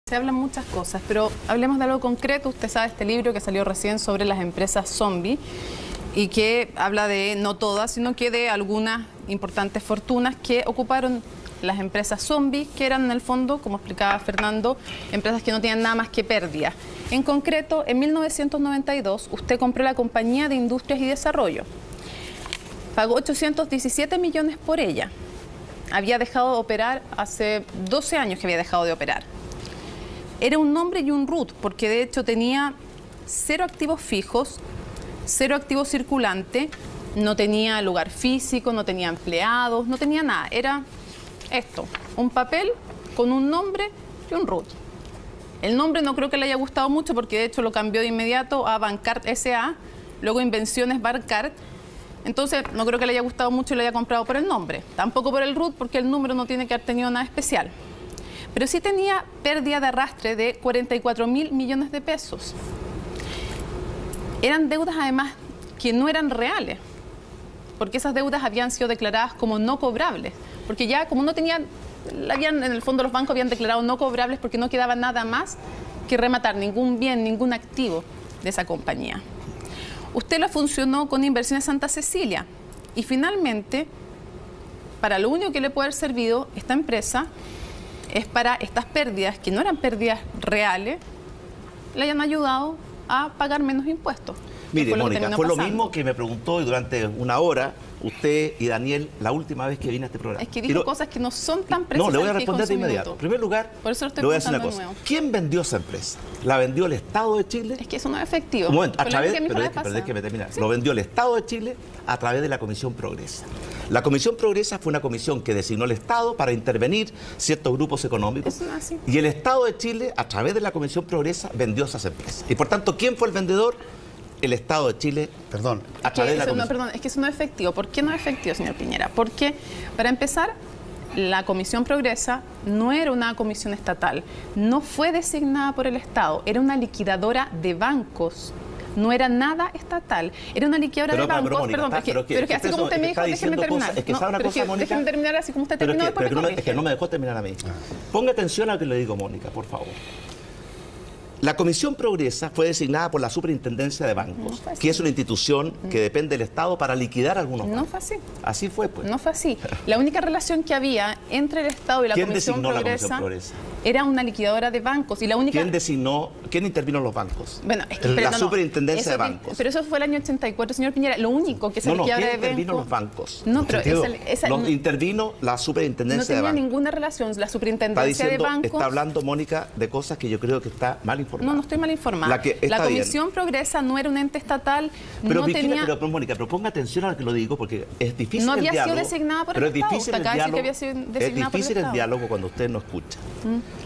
Se hablan muchas cosas, pero hablemos de algo concreto. Usted sabe este libro que salió recién sobre las empresas zombie y que habla de, no todas, sino que de algunas importantes fortunas que ocuparon las empresas zombie, que eran en el fondo, como explicaba Fernando, empresas que no tenían nada más que pérdidas. En concreto, en 1992, usted compró la Compañía de Industrias y Desarrollo. Pagó 817 millones por ella. Había dejado de operar hace 12 años que había dejado de operar. Era un nombre y un RUT, porque de hecho tenía 0 activos fijos, 0 activos circulantes, no tenía lugar físico, no tenía empleados, no tenía nada. Era esto, un papel con un nombre y un RUT. El nombre no creo que le haya gustado mucho porque de hecho lo cambió de inmediato a Bancart S.A., luego Invenciones Bancart. Entonces no creo que le haya gustado mucho y lo haya comprado por el nombre. Tampoco por el RUT porque el número no tiene que haber tenido nada especial. Pero sí tenía pérdida de arrastre de 44.000 millones de pesos. Eran deudas además que no eran reales, porque esas deudas habían sido declaradas como no cobrables, porque ya como no tenían, en el fondo los bancos habían declarado no cobrables porque no quedaba nada más que rematar, ningún bien, ningún activo de esa compañía. Usted la funcionó con Inversiones Santa Cecilia y finalmente, para lo único que le puede haber servido esta empresa es para estas pérdidas, que no eran pérdidas reales, le hayan ayudado a pagar menos impuestos. Mire, Mónica, fue lo mismo que me preguntó durante una hora usted y Daniel la última vez que vine a este programa. Es que dijo cosas que no son tan precisas. No, le voy a responder de inmediato. En primer lugar, por eso le voy a decir una cosa. ¿Quién vendió esa empresa? ¿La vendió el Estado de Chile? Es que eso no es efectivo. Un momento, pero déjeme terminar. ¿Sí? Lo vendió el Estado de Chile a través de la Comisión Progresa. La Comisión Progresa fue una comisión que designó el Estado para intervenir ciertos grupos económicos. Eso no es así. Y el Estado de Chile, a través de la Comisión Progresa, vendió esas empresas. Y por tanto, ¿quién fue el vendedor? El Estado de Chile, perdón, a través de la Comisión. Perdón, es que eso no es efectivo. ¿Por qué no es efectivo, señor Piñera? Porque, para empezar, la Comisión Progresa no era una comisión estatal, no fue designada por el Estado, era una liquidadora de bancos. No era nada estatal, era una liquidadora de bancos. Pero, Mónica, pero es que así como usted me dijo, déjeme terminar. Es que sabe una cosa, Mónica. Déjeme terminar así como usted terminó. Es que no me dejó terminar a mí. Ponga atención a lo que le digo, Mónica, por favor. La Comisión Progresa fue designada por la Superintendencia de Bancos, que es una institución que depende del Estado para liquidar algunos bancos. No fue así. Así fue, pues. No fue así. La única relación que había entre el Estado y la Comisión Progresa era una liquidadora de bancos. Y la única... ¿Quién intervino en los bancos? Bueno, es que, la Superintendencia de Bancos. Pero eso fue el año 84, señor Piñera. Lo único que se liquidadora de bancos... ¿Quién intervino en los bancos? No, pero intervino la Superintendencia de Bancos. No tenía ninguna relación. La Superintendencia de Bancos... Está hablando, Mónica, de cosas que yo creo que está mal informada. No estoy mal informada. La Comisión Progresa no era un ente estatal, pero Mónica, pero ponga atención a lo que lo digo, porque es difícil no el diálogo. No había sido designada por el Estado. Es difícil el diálogo cuando usted no escucha.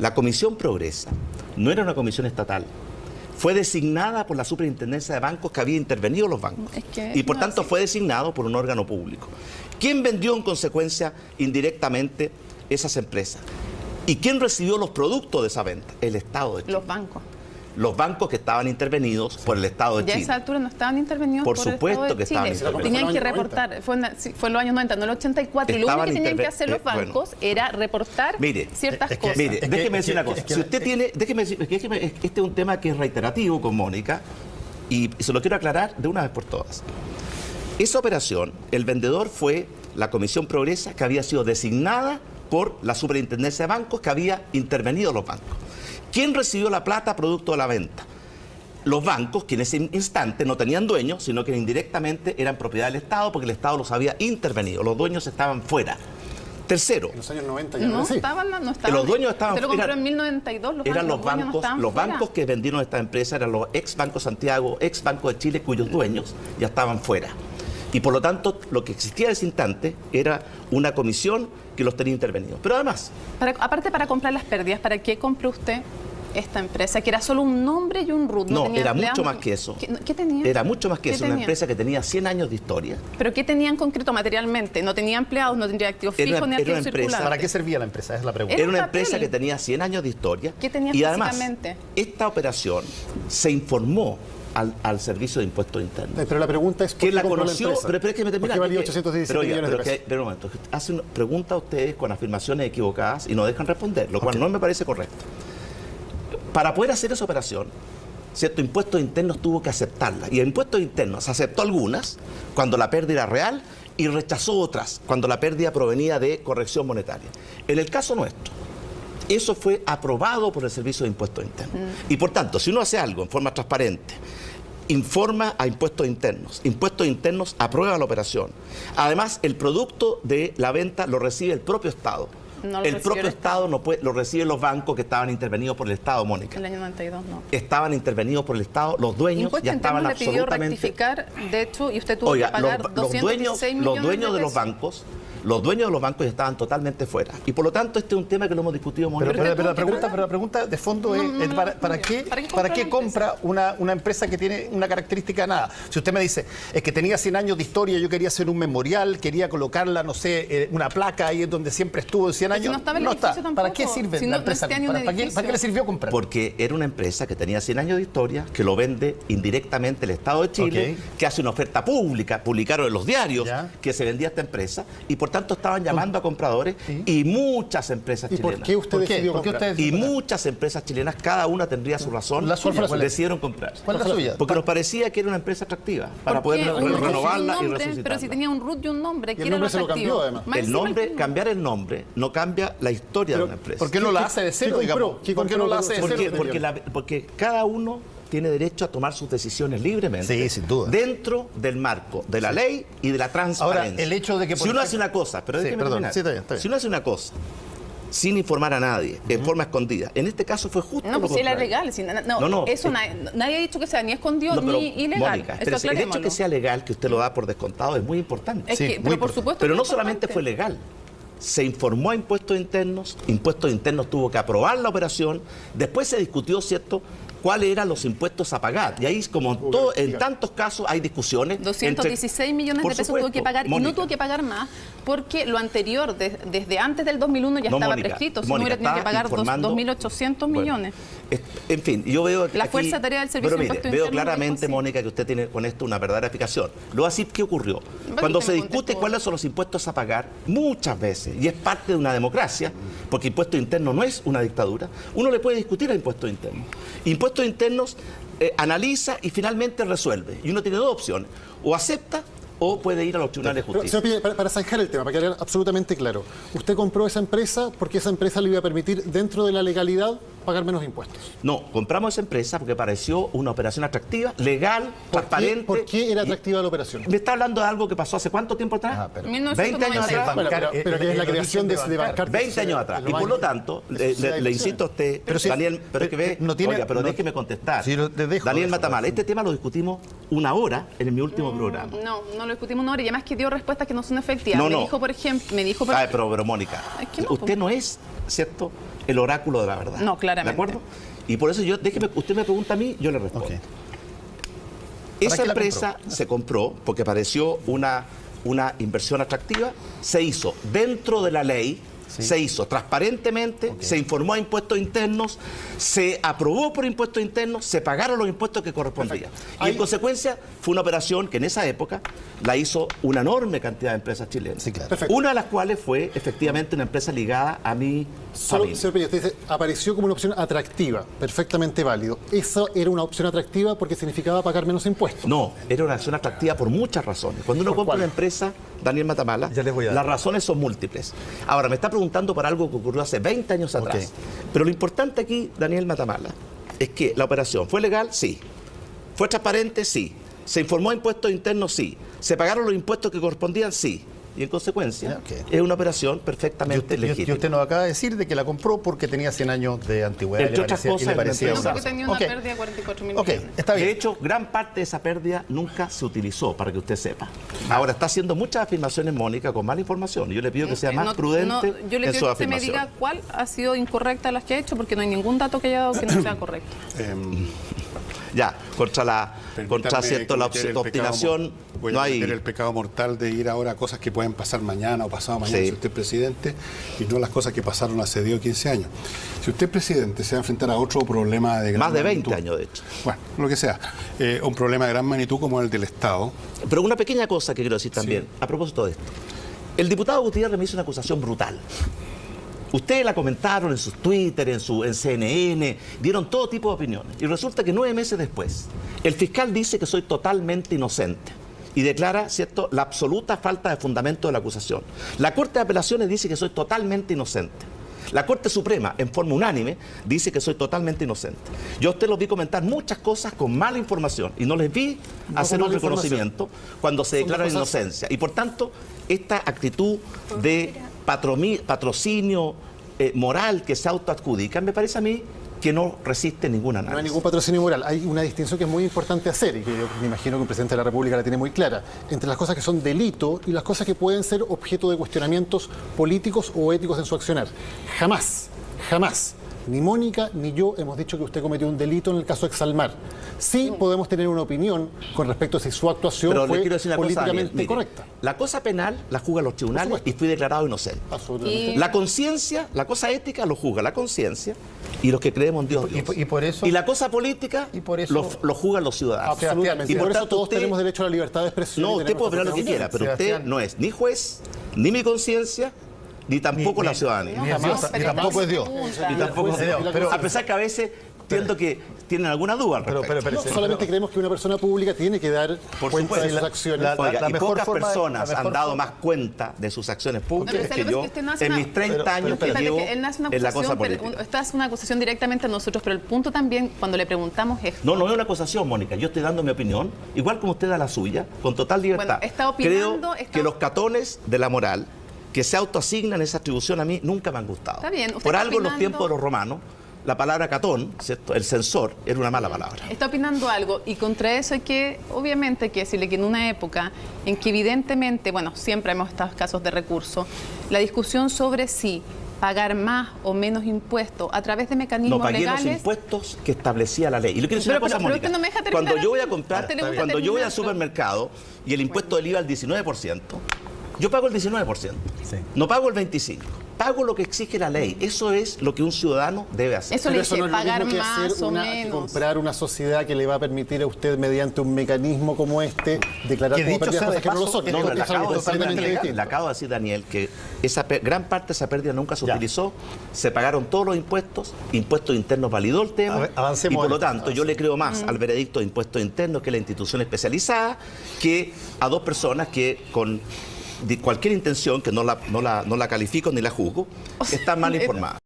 La Comisión Progresa no era una comisión estatal. Fue designada por la Superintendencia de Bancos que había intervenido los bancos. Y por tanto fue designado por un órgano público. ¿Quién vendió en consecuencia indirectamente esas empresas? ¿Y quién recibió los productos de esa venta? El Estado de Chile. Los bancos. Los bancos que estaban intervenidos por el Estado de Chile. Ya a esa altura no estaban intervenidos por el Estado de Chile. Por supuesto que estaban intervenidos. Tenían que reportar, fue en los años 90, no en el 84. Y lo único que tenían que hacer los bancos era reportar ciertas cosas. Mire, déjeme decir una cosa. Si usted tiene, déjeme decir, este es un tema que es reiterativo con Mónica y se lo quiero aclarar de una vez por todas. Esa operación, el vendedor fue la Comisión Progresa, que había sido designada por la Superintendencia de Bancos, que había intervenido los bancos. ¿Quién recibió la plata producto de la venta? Los bancos, que en ese instante no tenían dueños, sino que indirectamente eran propiedad del Estado porque el Estado los había intervenido. Los dueños estaban fuera. Tercero. En los años 90 ya no estaban. Los dueños estaban fuera. Usted lo compró en 1992. Eran los bancos que vendieron esta empresa, eran los ex Banco Santiago, ex Banco de Chile, cuyos dueños ya estaban fuera. Y por lo tanto, lo que existía en ese instante era una comisión que los tenía intervenidos. Pero además... aparte, para comprar las pérdidas, ¿para qué compró usted esta empresa? Que era solo un nombre y un RUT. No, era mucho más que eso. ¿Qué tenía? Era mucho más que eso. Una empresa que tenía 100 años de historia. ¿Pero qué tenía en concreto materialmente? No tenía empleados, no tenía activos fijos ni activos circulantes. ¿Para qué servía la empresa? Es la pregunta. Era una empresa que tenía 100 años de historia. ¿Qué tenía y además, físicamente? Esta operación se informó al Servicio de Impuestos Internos. Pero la pregunta es, ¿por qué la conoció? Pero es que me termina. ¿Por qué valía 817 millones de pesos? Pero un momento, hacen preguntas a ustedes con afirmaciones equivocadas y no dejan responder, lo cual no me parece correcto. Para poder hacer esa operación, ¿cierto? Impuestos Internos tuvo que aceptarla. Y Impuestos Internos aceptó algunas cuando la pérdida era real y rechazó otras cuando la pérdida provenía de corrección monetaria. En el caso nuestro, eso fue aprobado por el Servicio de Impuestos Internos. Y por tanto, si uno hace algo en forma transparente, informa a Impuestos Internos aprueba la operación. Además, el producto de la venta lo recibe el propio Estado. No el propio Estado no puede, lo reciben los bancos que estaban intervenidos por el Estado, Mónica. En el año 92 no. Estaban intervenidos por el Estado, los dueños ya estaban absolutamente... le pidió rectificar, de hecho, y usted tuvo que pagar 216 millones los dueños de los bancos. Los dueños de los bancos estaban totalmente fuera. Y por lo tanto, este es un tema que lo hemos discutido mucho. Pero la pregunta de fondo es, ¿para qué compra una empresa que tiene una característica nada? Si usted me dice, es que tenía 100 años de historia, yo quería hacer un memorial, quería colocarla, no sé, una placa ahí en donde siempre estuvo en 100 años. No está. ¿Para qué sirve la empresa? ¿Para qué le sirvió comprar? Porque era una empresa que tenía 100 años de historia, que lo vende indirectamente el Estado de Chile, que hace una oferta pública, publicaron en los diarios que se vendía esta empresa, y por tanto estaban llamando a compradores y muchas empresas chilenas. ¿Por qué usted decidió comprar? Y muchas empresas chilenas, cada una tendría su razón, decidieron comprar. ¿Cuál es la suya? Porque nos parecía que era una empresa atractiva para poder renovarla y resucitarla. Pero si tenía un root y un nombre, que era lo atractivo. Cambiar el nombre no cambia la historia de una empresa. ¿Por qué no la hace de cero, digamos? ¿Por qué no la hace de cero? Porque cada uno tiene derecho a tomar sus decisiones libremente. Sí, sin duda. Dentro del marco de la ley y de la transparencia. Ahora, el hecho de que... Si uno hace una cosa, si uno hace una cosa sin informar a nadie, en forma escondida, en este caso fue justo No, pues si era legal. Nadie ha dicho que sea ni escondido ni ilegal. Mónica, el hecho que sea legal, que usted lo da por descontado, es muy importante. Por supuesto. Pero no solamente fue legal. Se informó a Impuestos Internos tuvo que aprobar la operación, después se discutió, ¿cierto?, cuáles eran los impuestos a pagar. Y ahí, como en tantos casos, hay discusiones. 216 millones de pesos tuvo que pagar, Mónica, y no tuvo que pagar más porque lo anterior, desde antes del 2001, ya estaba prescrito. Si no hubiera tenido que pagar 2.800 millones. En fin, yo veo... La fuerza de tarea del Servicio de Impuestos Internos. Veo claramente, Mónica, que usted tiene con esto una verdadera explicación. Luego, así, ¿qué ocurrió? Cuando se discute cuáles son los impuestos a pagar, muchas veces, y es parte de una democracia, porque Impuestos Internos no es una dictadura, uno le puede discutir a Impuestos Internos. Impuestos Internos analiza y finalmente resuelve. Y uno tiene dos opciones: o acepta o puede ir a los tribunales de justicia. Señor Piñera, para zanjar el tema, para quedar absolutamente claro, usted compró esa empresa porque esa empresa le iba a permitir, dentro de la legalidad, pagar menos impuestos. No, compramos esa empresa porque pareció una operación atractiva, legal, transparente. ¿Por qué era atractiva la operación? Me está hablando de algo que pasó hace ¿cuánto tiempo atrás? 20 años atrás. Pero que es la creación de Bancar. 20 años atrás. Y por lo tanto, le insisto a usted, Daniel, pero déjeme contestar. Daniel Matamala, este tema lo discutimos una hora en mi último programa. No lo discutimos una hora y además que dio respuestas que no son efectivas. Me dijo, por ejemplo... pero Mónica, usted no es, ¿cierto?, el oráculo de la verdad. No, claramente. ¿De acuerdo? Y por eso usted me pregunta a mí, yo le respondo. Esa empresa se compró porque pareció una inversión atractiva, se hizo dentro de la ley, se hizo transparentemente, se informó a Impuestos Internos, se aprobó por Impuestos Internos, se pagaron los impuestos que correspondían. Y en consecuencia fue una operación que en esa época la hizo una enorme cantidad de empresas chilenas. Sí, claro. Una de las cuales fue efectivamente una empresa ligada a mi familia. Señor Peña, usted dice, apareció como una opción atractiva, perfectamente válido. ¿Eso era una opción atractiva porque significaba pagar menos impuestos? No, era una opción atractiva por muchas razones. Cuando uno compra una empresa, Daniel Matamala, las razones son múltiples. Ahora, me está preguntando por algo que ocurrió hace 20 años atrás. Pero lo importante aquí, Daniel Matamala, es que la operación fue legal, sí. Fue transparente, sí. Se informó a Impuestos Internos, sí. Se pagaron los impuestos que correspondían, sí. Y en consecuencia, es una operación perfectamente legítima. Y usted nos acaba de decir de que la compró porque tenía 100 años de antigüedad. Entre otras cosas, no, porque tenía una pérdida de 44 mil millones. Está bien. De hecho, gran parte de esa pérdida nunca se utilizó, para que usted sepa. Ahora, está haciendo muchas afirmaciones, Mónica, con mala información. Yo le pido que sea más prudente yo le en pido su que usted me diga cuál ha sido incorrecta las que ha hecho, porque no hay ningún dato que haya dado que no sea correcto. Ya, contra la obstinación voy a cometer el pecado mortal de ir ahora a cosas que pueden pasar mañana o pasado mañana si usted es presidente, y no las cosas que pasaron hace 10 o 15 años. Si usted es presidente, se va a enfrentar a otro problema de gran magnitud. Más de 20 magnitud. años, de hecho. Bueno, lo que sea. Un problema de gran magnitud como el del Estado. Pero una pequeña cosa que quiero decir también, a propósito de esto. El diputado Gutiérrez me hizo una acusación brutal. Ustedes la comentaron en sus Twitter, en CNN, dieron todo tipo de opiniones. Y resulta que 9 meses después, el fiscal dice que soy totalmente inocente y declara, ¿cierto?, la absoluta falta de fundamento de la acusación. La Corte de Apelaciones dice que soy totalmente inocente. La Corte Suprema, en forma unánime, dice que soy totalmente inocente. Yo a usted los vi comentar muchas cosas con mala información y no les vi hacer un reconocimiento cuando se declara la inocencia. Y por tanto, esta actitud de patrocinio moral que se autoadjudica, me parece a mí que no resiste ningún análisis. No hay ningún patrocinio moral. Hay una distinción que es muy importante hacer y que yo me imagino que el presidente de la República la tiene muy clara, entre las cosas que son delito y las cosas que pueden ser objeto de cuestionamientos políticos o éticos en su accionar. Jamás, ni Mónica ni yo hemos dicho que usted cometió un delito en el caso Exalmar. Sí podemos tener una opinión con respecto a si su actuación fue políticamente correcta. La cosa penal la juzgan los tribunales y fui declarado inocente. Absolutamente. La conciencia, la cosa ética lo juzga la conciencia y los que creemos en Dios. Y por eso, y la cosa política lo juzgan los ciudadanos. Absolutamente. Y por eso todos tenemos derecho a la libertad de expresión. No, usted puede opinar lo que quiera, pero usted no es ni juez, ni mi conciencia, ni tampoco la ciudadanía. Ni tampoco es Dios. Ni tampoco es Dios. Pero a pesar que a veces entiendo que tienen alguna duda al respecto. No, solamente creemos que una persona pública tiene que dar cuenta de sus acciones. Y pocas personas han dado más cuenta de sus acciones públicas que yo en mis 30 años que llevo en la cosa política. Esta es una acusación directamente a nosotros, pero el punto también, cuando le preguntamos es... No es una acusación, Mónica. Yo estoy dando mi opinión, igual como usted da la suya, con total libertad. Creo que los catones de la moral que se autoasignan esa atribución a mí nunca me han gustado. Está bien, por algo en los tiempos de los romanos, la palabra catón, ¿cierto?, el censor, era una mala palabra. Está opinando algo y contra eso hay que, obviamente, hay que decirle que en una época en que evidentemente, bueno, siempre hemos estado casos de recurso, la discusión sobre si pagar más o menos impuestos a través de mecanismos legales... No pagué los impuestos que establecía la ley. Y lo quiero decir una cosa, Mónica. No me deja cuando yo voy a comprar, cuando yo voy al supermercado y el impuesto del IVA al 19%, yo pago el 19%, no pago el 25%. Pago lo que exige la ley. Eso es lo que un ciudadano debe hacer. Eso le dice, no es pagar lo mismo que más hacer o menos. comprar una sociedad que le va a permitir a usted, mediante un mecanismo como este, declarar como pérdidas cosas que no lo son. Le acabo de decir, Daniel, que esa gran parte de esa pérdida nunca se utilizó. Se pagaron todos los impuestos. Impuestos internos validó el tema. Y por lo tanto, yo le creo más al veredicto de impuestos internos, que es la institución especializada, que a dos personas que con de cualquier intención, que no la califico ni la juzgo, están mal informadas.